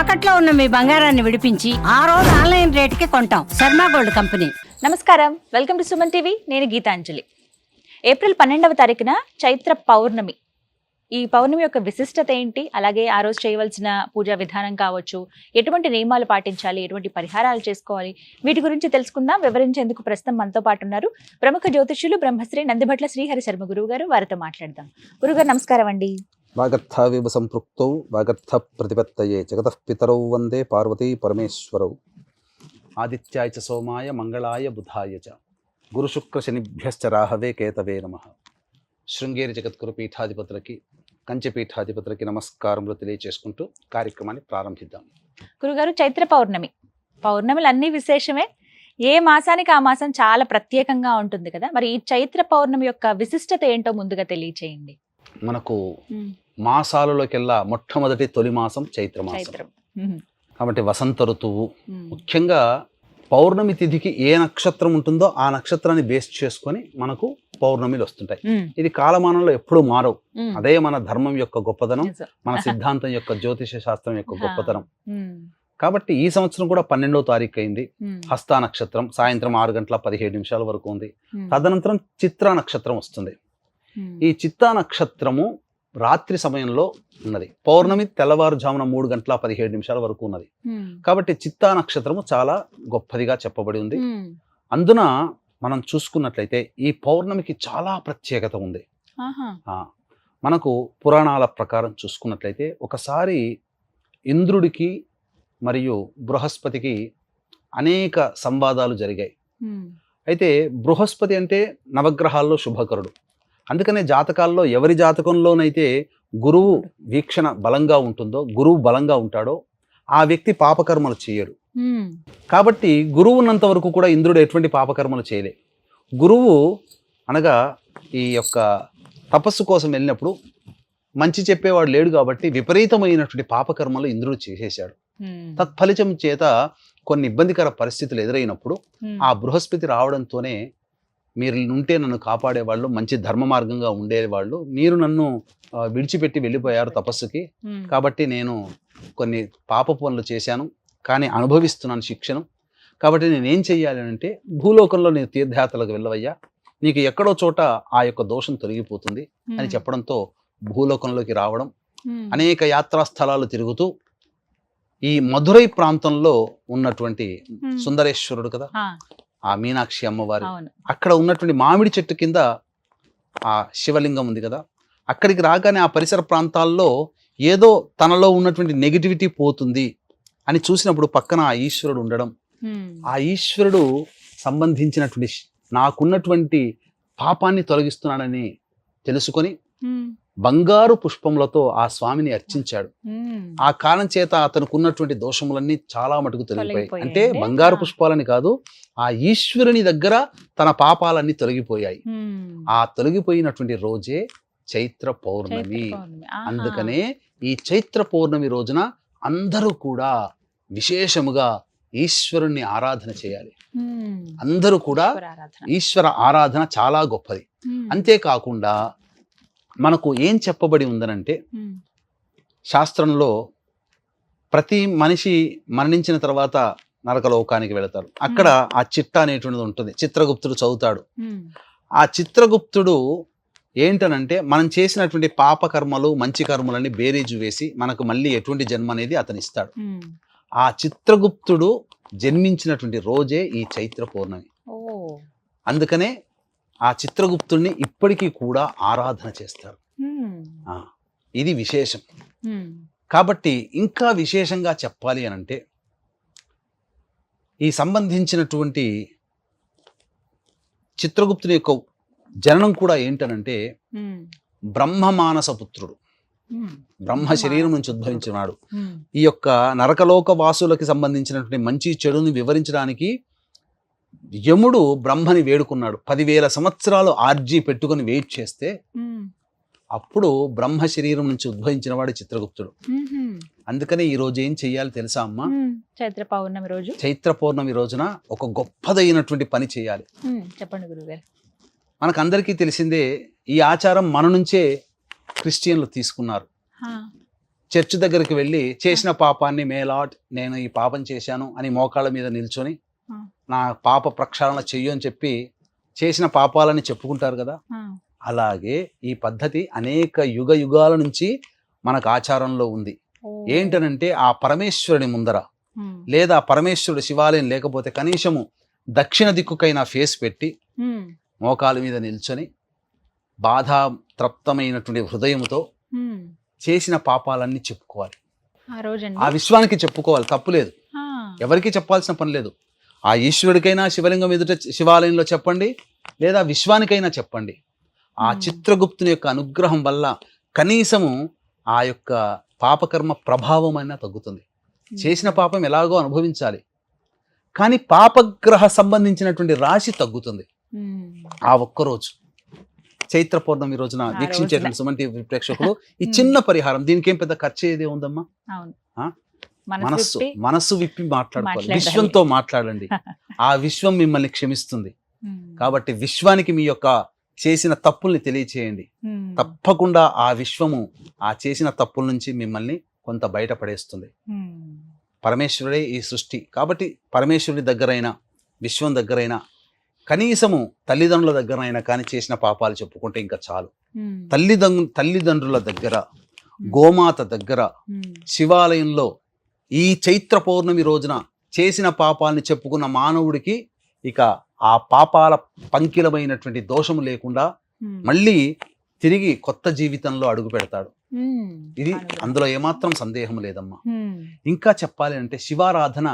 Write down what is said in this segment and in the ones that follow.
తాకట్లో ఉన్న మీ బంగారాన్ని విడిపించి ఆ రోజు ఆన్లైన్ రేటుకి కొంటాం. Sharma gold company. నమస్కారం, వెల్కమ్ టు సుమన్ టీవీ. నేను గీతాంజలి. ఏప్రిల్ 12వ తారీఖున చైత్ర పౌర్ణమి. ఈ పౌర్ణమి యొక్క విశిష్టత ఏంటి, అలాగే ఆ రోజు చేయవలసిన పూజా విధానం కావచ్చు, ఎటువంటి నియమాలు పాటించాలి, ఎటువంటి పరిహారాలు చేసుకోవాలి, వీటి గురించి తెలుసుకుందాం. వివరించేందుకు ప్రస్తుతం మనతో పాటు ఉన్నారు ప్రముఖ జ్యోతిష్యులు బ్రహ్మశ్రీ నందిభట్ల శ్రీహరి శర్మ గురువు గారు. వారితో మాట్లాడదాం. గురుగారు నమస్కారం అండి. వాగర్థావివ సంపృక్తౌ వాగర్థ ప్రతిపత్తయే జగతః పితరౌ వందే పార్వతీ పరమేశ్వరౌ. ఆదిత్యాయ చ సోమాయ మంగళాయ బుధాయ చ గురుశుక్ర శనిభ్యశ్చ రాహవే కేతవే నమః. శృంగేరి జగద్గురు పీఠాధిపతులకి, కంచె పీఠాధిపతులకి నమస్కారములు తెలియచేసుకుంటూ కార్యక్రమాన్ని ప్రారంభిద్దాం. గురుగారు, చైత్ర పౌర్ణమి, పౌర్ణమిలు అన్ని విశేషమే. ఏ మాసానికి ఆ మాసం చాలా ప్రత్యేకంగా ఉంటుంది కదా. మరి ఈ చైత్ర పౌర్ణమి యొక్క విశిష్టత ఏంటో ముందుగా తెలియచేయండి. మనకు మాసాలలోకెల్లా మొట్టమొదటి తొలి మాసం చైత్రమాసం. కాబట్టి వసంత ఋతువు. ముఖ్యంగా పౌర్ణమి తిథికి ఏ నక్షత్రం ఉంటుందో ఆ నక్షత్రాన్ని బేస్ చేసుకొని మనకు పౌర్ణమిలు వస్తుంటాయి. ఇది కాలమానంలో ఎప్పుడూ మారవు. అదే మన ధర్మం యొక్క గొప్పతనం, మన సిద్ధాంతం యొక్క జ్యోతిష శాస్త్రం యొక్క గొప్పతనం. కాబట్టి ఈ సంవత్సరం కూడా 12వ తారీఖు అయింది. హస్త నక్షత్రం సాయంత్రం 6:17 వరకు ఉంది. తదనంతరం చిత్రా నక్షత్రం వస్తుంది. ఈ చిత్తా నక్షత్రము రాత్రి సమయంలో ఉన్నది. పౌర్ణమి తెల్లవారుజామున 3:17 వరకు ఉన్నది. కాబట్టి చిత్తా నక్షత్రము చాలా గొప్పదిగా చెప్పబడి ఉంది. అందున మనం చూసుకున్నట్లయితే ఈ పౌర్ణమికి చాలా ప్రత్యేకత ఉంది. మనకు పురాణాల ప్రకారం చూసుకున్నట్లయితే ఒకసారి ఇంద్రుడికి మరియు బృహస్పతికి అనేక సంవాదాలు జరిగాయి. అయితే బృహస్పతి అంటే నవగ్రహాల్లో శుభకరుడు. అందుకనే జాతకాల్లో ఎవరి జాతకంలోనైతే గురువు వీక్షణ బలంగా ఉంటుందో, గురువు బలంగా ఉంటాడో ఆ వ్యక్తి పాపకర్మలు చేయడు. కాబట్టి గురువు ఉన్నంత వరకు కూడా ఇంద్రుడు ఎటువంటి పాపకర్మలు చేయలే. గురువు అనగా ఈ యొక్క తపస్సు కోసం వెళ్ళినప్పుడు మంచి చెప్పేవాడు లేడు కాబట్టి విపరీతమైనటువంటి పాపకర్మలు ఇంద్రుడు చేసేశాడు. తత్ఫలితం చేత కొన్ని ఇబ్బందికర పరిస్థితులు ఎదురైనప్పుడు ఆ బృహస్పతి రావడంతోనే మీరు ఉంటే నన్ను కాపాడేవాళ్ళు, మంచి ధర్మ మార్గంగా ఉండేవాళ్ళు, మీరు నన్ను విడిచిపెట్టి వెళ్ళిపోయారు తపస్సుకి, కాబట్టి నేను కొన్ని పాప పనులు చేశాను కానీ అనుభవిస్తున్నాను శిక్షను. కాబట్టి నేనేం చెయ్యాలి అంటే భూలోకంలో నేను తీర్థయాత్రలకు వెళ్ళవయ్యా, నీకు ఎక్కడో చోట ఆ యొక్క దోషం తొలగిపోతుంది అని చెప్పడంతో భూలోకంలోకి రావడం, అనేక యాత్రా స్థలాలు తిరుగుతూ ఈ మధురై ప్రాంతంలో ఉన్నటువంటి సుందరేశ్వరుడు కదా, ఆ మీనాక్షి అమ్మవారు, అక్కడ ఉన్నటువంటి మామిడి చెట్టు కింద ఆ శివలింగం ఉంది కదా, అక్కడికి రాగానే ఆ పరిసర ప్రాంతాల్లో ఏదో తనలో ఉన్నటువంటి నెగిటివిటీ పోతుంది అని చూసినప్పుడు పక్కన ఆ ఈశ్వరుడు ఉండడం, ఆ ఈశ్వరుడు సంబంధించినటువంటి నాకున్నటువంటి పాపాన్ని తొలగిస్తున్నాడని తెలుసుకొని బంగారు పుష్పములతో ఆ స్వామిని అర్చించాడు. ఆ కారణం చేత అతనికి ఉన్నటువంటి దోషములన్నీ చాలా మటుకు తొలగిపోయాయి. అంటే బంగారు పుష్పాలని కాదు, ఆ ఈశ్వరుని దగ్గర తన పాపాలన్నీ తొలగిపోయాయి. ఆ తొలగిపోయినటువంటి రోజే చైత్ర పౌర్ణమి. అందుకనే ఈ చైత్ర పౌర్ణమి రోజున అందరూ కూడా విశేషముగా ఈశ్వరుణ్ణి ఆరాధన చేయాలి. అందరూ కూడా ఈశ్వర ఆరాధన చాలా గొప్పది. అంతేకాకుండా మనకు ఏం చెప్పబడి ఉందనంటే, శాస్త్రంలో ప్రతి మనిషి మరణించిన తర్వాత నరకలోకానికి వెళతారు. అక్కడ ఆ చిట్ట అనేటువంటిది ఉంటుంది. చిత్రగుప్తుడు చదువుతాడు. ఆ చిత్రగుప్తుడు ఏంటనంటే మనం చేసినటువంటి పాపకర్మలు మంచి కర్మలని బేరీజు వేసి మనకు మళ్ళీ ఎటువంటి జన్మ అనేది అతను ఇస్తాడు. ఆ చిత్రగుప్తుడు జన్మించినటువంటి రోజే ఈ చైత్ర పౌర్ణమి. అందుకనే ఆ చిత్రగుప్తుడిని ఇప్పటికీ కూడా ఆరాధన చేస్తారు. ఇది విశేషం. కాబట్టి ఇంకా విశేషంగా చెప్పాలి అనంటే, ఈ సంబంధించినటువంటి చిత్రగుప్తుని యొక్క జననం కూడా ఏంటనంటే బ్రహ్మమానస పుత్రుడు, బ్రహ్మ శరీరం నుంచి ఉద్భవించినాడు. ఈ యొక్క నరకలోక వాసులకి సంబంధించినటువంటి మంచి చెడుని వివరించడానికి యముడు బ్రహ్మని వేడుకున్నాడు. 10,000 సంవత్సరాలు ఆర్జీ పెట్టుకుని వెయిట్ చేస్తే అప్పుడు బ్రహ్మ శరీరం నుంచి ఉద్భవించిన వాడు చిత్రగుప్తుడు. అందుకనే ఈ రోజు ఏం చెయ్యాలి తెలుసా అమ్మా? చైత్ర పౌర్ణమి రోజు, చైత్ర పౌర్ణమి రోజున ఒక గొప్పదైనటువంటి పని చేయాలి. చెప్పండి గురుగారు. మనకందరికీ తెలిసిందే, ఈ ఆచారం మన నుంచే క్రిస్టియన్లు తీసుకున్నారు. చర్చ్ దగ్గరికి వెళ్ళి చేసిన పాపాన్ని మేలాట్ నేను ఈ పాపం చేశాను అని మోకాళ్ళ మీద నిల్చొని నా పాప ప్రక్షాళన చెయ్యు అని చెప్పి చేసిన పాపాలని చెప్పుకుంటారు కదా. అలాగే ఈ పద్ధతి అనేక యుగ యుగాల నుంచి మనకు ఆచారంలో ఉంది. ఏంటనంటే ఆ పరమేశ్వరుని ముందర లేదా పరమేశ్వరుడు శివాలయం లేకపోతే కనీసము దక్షిణ దిక్కుకైనా ఫేస్ పెట్టి మోకాల మీద నిల్చొని బాధాతృప్తమైనటువంటి హృదయంతో చేసిన పాపాలన్నీ చెప్పుకోవాలి. ఆ విశ్వానికి చెప్పుకోవాలి, తప్పులేదు, ఎవరికి చెప్పాల్సిన పని లేదు. ఆ ఈశ్వరుడికైనా శివలింగం ఎదుట శివాలయంలో చెప్పండి, లేదా విశ్వానికైనా చెప్పండి. ఆ చిత్రగుప్తుని యొక్క అనుగ్రహం వల్ల కనీసము ఆ యొక్క పాపకర్మ ప్రభావం అయినా తగ్గుతుంది. చేసిన పాపం ఎలాగో అనుభవించాలి, కానీ పాపగ్రహ సంబంధించినటువంటి రాశి తగ్గుతుంది ఆ ఒక్కరోజు. చైత్ర పౌర్ణమి రోజున వీక్షించేటువంటి సుమన్ టీవీ ప్రేక్షకులు ఈ చిన్న పరిహారం, దీనికి ఏం పెద్ద ఖర్చు ఏదే ఉందమ్మా. మనస్సు విప్పి మాట్లాడుకోవాలి, విశ్వంతో మాట్లాడండి, ఆ విశ్వం మిమ్మల్ని క్షమిస్తుంది. కాబట్టి విశ్వానికి మీ యొక్క చేసిన తప్పుల్ని తెలియచేయండి, తప్పకుండా ఆ విశ్వము ఆ చేసిన తప్పుల నుంచి మిమ్మల్ని కొంత బయటపడేస్తుంది. పరమేశ్వరుడే ఈ సృష్టి, కాబట్టి పరమేశ్వరుడి దగ్గరైనా విశ్వం దగ్గరైనా కనీసము తల్లిదండ్రుల దగ్గరైనా కానీ చేసిన పాపాలు చెప్పుకుంటే ఇంకా చాలు. తల్లిదండ్రుల దగ్గర, గోమాత దగ్గర, శివాలయంలో ఈ చైత్ర పౌర్ణమి రోజున చేసిన పాపాలని చెప్పుకున్న మానవుడికి ఇక ఆ పాపాల పంకిలమైనటువంటి దోషము లేకుండా మళ్ళీ తిరిగి కొత్త జీవితంలో అడుగు పెడతాడు. ఇది అందులో ఏమాత్రం సందేహం లేదమ్మా. ఇంకా చెప్పాలి అంటే శివారాధన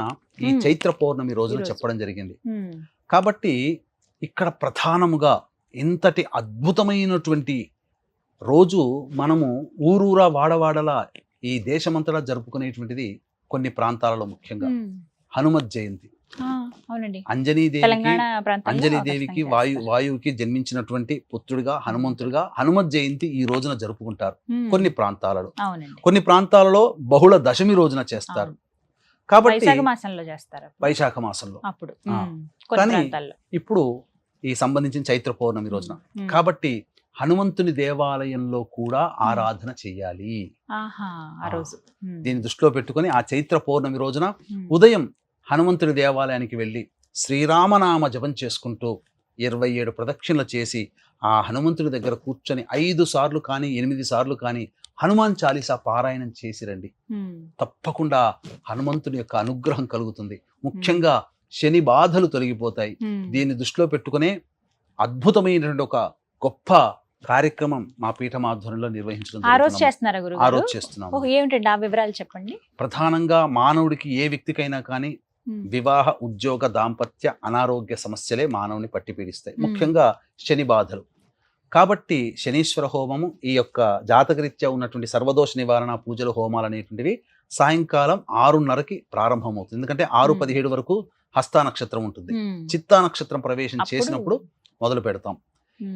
ఈ చైత్ర పౌర్ణమి రోజున చెప్పడం జరిగింది. కాబట్టి ఇక్కడ ప్రధానముగా ఇంతటి అద్భుతమైనటువంటి రోజు మనము ఊరూరా వాడవాడలా ఈ దేశమంతటా జరుపుకునేటువంటిది కొన్ని ప్రాంతాలలో, ముఖ్యంగా హనుమత్ జయంతి. అంజనీదేవికి వాయువుకి జన్మించినటువంటి పుత్రుడిగా హనుమంతుడిగా హనుమత్ జయంతి ఈ రోజున జరుపుకుంటారు కొన్ని ప్రాంతాలలో. కొన్ని ప్రాంతాలలో బహుళ దశమి రోజున చేస్తారు, కాబట్టి వైశాఖ మాసంలో. కానీ ఇప్పుడు ఈ సంబంధించిన చైత్ర పౌర్ణమి రోజున, కాబట్టి హనుమంతుని దేవాలయంలో కూడా ఆరాధన చెయ్యాలి. దీన్ని దృష్టిలో పెట్టుకొని ఆ చైత్ర పౌర్ణమి రోజున ఉదయం హనుమంతుని దేవాలయానికి వెళ్ళి శ్రీరామనామ జపం చేసుకుంటూ 27 ప్రదక్షిణలు చేసి ఆ హనుమంతుడి దగ్గర కూర్చొని 5 సార్లు కానీ 8 సార్లు కానీ హనుమాన్ చాలీసా పారాయణం చేసి రండి. తప్పకుండా హనుమంతుని యొక్క అనుగ్రహం కలుగుతుంది. ముఖ్యంగా శని బాధలు తొలగిపోతాయి. దీన్ని దృష్టిలో పెట్టుకునే అద్భుతమైనటువంటి ఒక గొప్ప కార్యక్రమం మా పీఠం ఆధ్వర్యంలో నిర్వహించడం. ఆ రోజు చేస్తున్నాం. ఏమిటండి ఆ వివరాలు చెప్పండి. ప్రధానంగా మానవుడికి ఏ వ్యక్తికైనా కానీ వివాహ, ఉద్యోగ, దాంపత్య, అనారోగ్య సమస్యలే మానవుని పట్టి పీడిస్తాయి, ముఖ్యంగా శని బాధలు. కాబట్టి శనీశ్వర హోమము, ఈ యొక్క జాతకరీత్యా ఉన్నటువంటి సర్వదోష నివారణ పూజలు, హోమాలు అనేటువంటివి సాయంకాలం 6:30కి ప్రారంభమవుతుంది. ఎందుకంటే 6:17 వరకు హస్తా నక్షత్రం ఉంటుంది. చిత్తా నక్షత్రం ప్రవేశం చేసినప్పుడు మొదలు పెడతాం.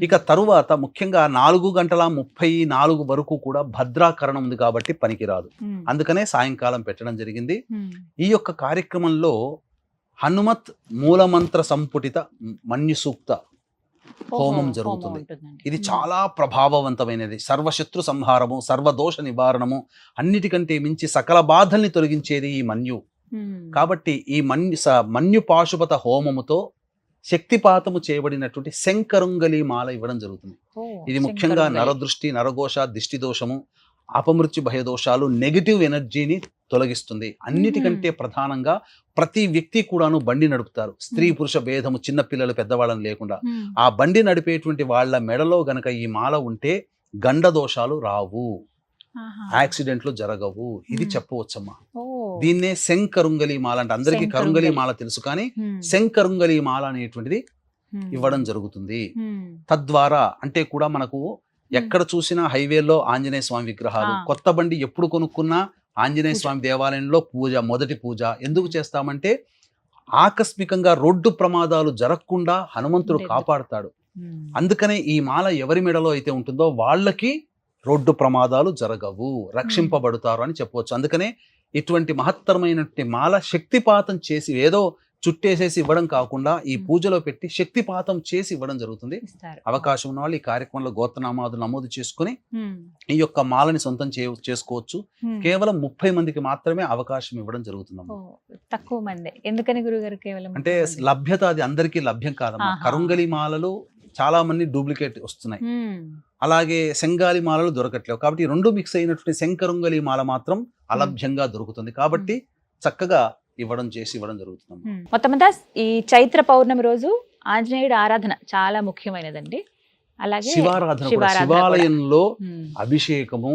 ఇక తరువాత ముఖ్యంగా 4:34 వరకు కూడా భద్రాకరణం ఉంది కాబట్టి పనికిరాదు, అందుకనే సాయంకాలం పెట్టడం జరిగింది. ఈ యొక్క కార్యక్రమంలో హనుమత్ మూలమంత్ర సంపుటిత మన్యు సూక్త హోమం జరుగుతుంది. ఇది చాలా ప్రభావవంతమైనది. సర్వశత్రు సంహారము, సర్వదోష నివారణము, అన్నిటికంటే మించి సకల బాధల్ని తొలగించేది ఈ మన్యు. కాబట్టి ఈ మన్యు పాశుపత హోమముతో శక్తిపాతము చేయబడినటువంటి శంకరుంగలి మాల ఇవ్వడం జరుగుతుంది. ఇది ముఖ్యంగా నరదృష్టి, నరఘోష, దిష్టి దోషము, అపమృత్యు భయదోషాలు, నెగిటివ్ ఎనర్జీని తొలగిస్తుంది. అన్నిటికంటే ప్రధానంగా ప్రతి వ్యక్తి కూడాను బండి నడుపుతారు, స్త్రీ పురుష భేదము, చిన్నపిల్లలు పెద్దవాళ్ళని లేకుండా. ఆ బండి నడిపేటువంటి వాళ్ళ మెడలో గనక ఈ మాల ఉంటే గండ దోషాలు రావు, యాక్సిడెంట్లు జరగవు, ఇది చెప్పవచ్చమ్మా. దీన్నే శంకరుంగలి మాల అంటే, అందరికీ కరుంగలి మాల తెలుసు కానీ శంకరుంగలి మాల అనేటువంటిది ఇవ్వడం జరుగుతుంది. తద్వారా అంటే కూడా మనకు ఎక్కడ చూసినా హైవేలో ఆంజనేయ స్వామి విగ్రహాలు, కొత్త బండి ఎప్పుడు కొనుక్కున్నా ఆంజనేయ స్వామి దేవాలయంలో పూజ, మొదటి పూజ ఎందుకు చేస్తామంటే ఆకస్మికంగా రోడ్డు ప్రమాదాలు జరగకుండా హనుమంతుడు కాపాడుతాడు. అందుకనే ఈ మాల ఎవరి మెడలో అయితే ఉంటుందో వాళ్ళకి రోడ్డు ప్రమాదాలు జరగవు, రక్షింపబడతారు అని చెప్పవచ్చు. అందుకనే ఇటువంటి మహత్తరమైనటువంటి మాల శక్తిపాతం చేసి ఏదో చుట్టేసేసి ఇవ్వడం కాకుండా ఈ మ్మ్. పూజలో పెట్టి శక్తిపాతం చేసి ఇవ్వడం జరుగుతుంది. ఇస్తారు. అవకాశం ఉన్న వాళ్ళు ఈ కార్యక్రమంలో గోత్రనామాదులు నమోదు చేసుకుని ఉమ్, ఈ యొక్క మాలని సొంతం చేసుకోవచ్చు. ఉమ్. కేవలం 30 మందికి మాత్రమే అవకాశం ఇవ్వడం జరుగుతుందమ్మా. ఓ, తక్కువ మంది ఎందుకని గురుగారు కేవలం అంటే 30 మంది? లభ్యత అది అందరికీ లభ్యం కాదమ్మా. ఆహా. కరుంగలి మాలలు చాలా మంది డూప్లికేట్ వస్తున్నాయి, ఉమ్, అలాగే శంగాలి మాలలు దొరకట్లేవు. కాబట్టి ఈ రెండు మిక్స్ అయినటువంటి శంకరుంగలి మాల మాత్రం అలభ్యంగా దొరుకుతుంది. కాబట్టి చక్కగా ఇవ్వడం జరుగుతుంది. ఉమ్. మొత్తమంతా ఈ చైత్ర పౌర్ణమి రోజు ఆంజనేయుడి ఆరాధన చాలా ముఖ్యమైనదండి. అలాగే శివారాధన కూడా, శివారాధన శివాలయంలో ఉమ్, అభిషేకము,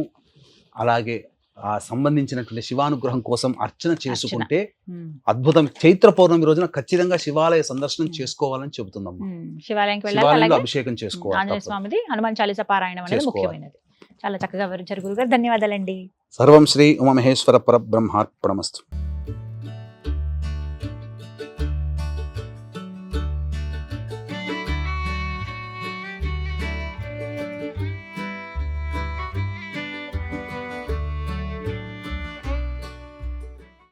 అలాగే ఆ సంబంధించినటువంటి శివానుగ్రహం కోసం అర్చన చేసుకుంటే ఉమ్, అద్భుతం. చైత్ర పౌర్ణమి రోజున ఖచ్చితంగా శివాలయ సందర్శనం చేసుకోవాలని చెబుతుందమ్మా. ఉమ్. శివాలయంకి వెళ్ళాలి. శివాలయంలో అలాగే అభిషేకం చేసుకోవాలి ఆంజనేయ తప్పదు. స్వామిది హనుమాన్ చాలీసా పారాయణం అనేది చేసుకోవాలి. ముఖ్యమైనది. చాలా చక్కగా వివరించారు గురుగారు, ధన్యవాదాలండి. సర్వం శ్రీ ఉమామహేశ్వర పరబ్రహ్మార్పణమస్తు.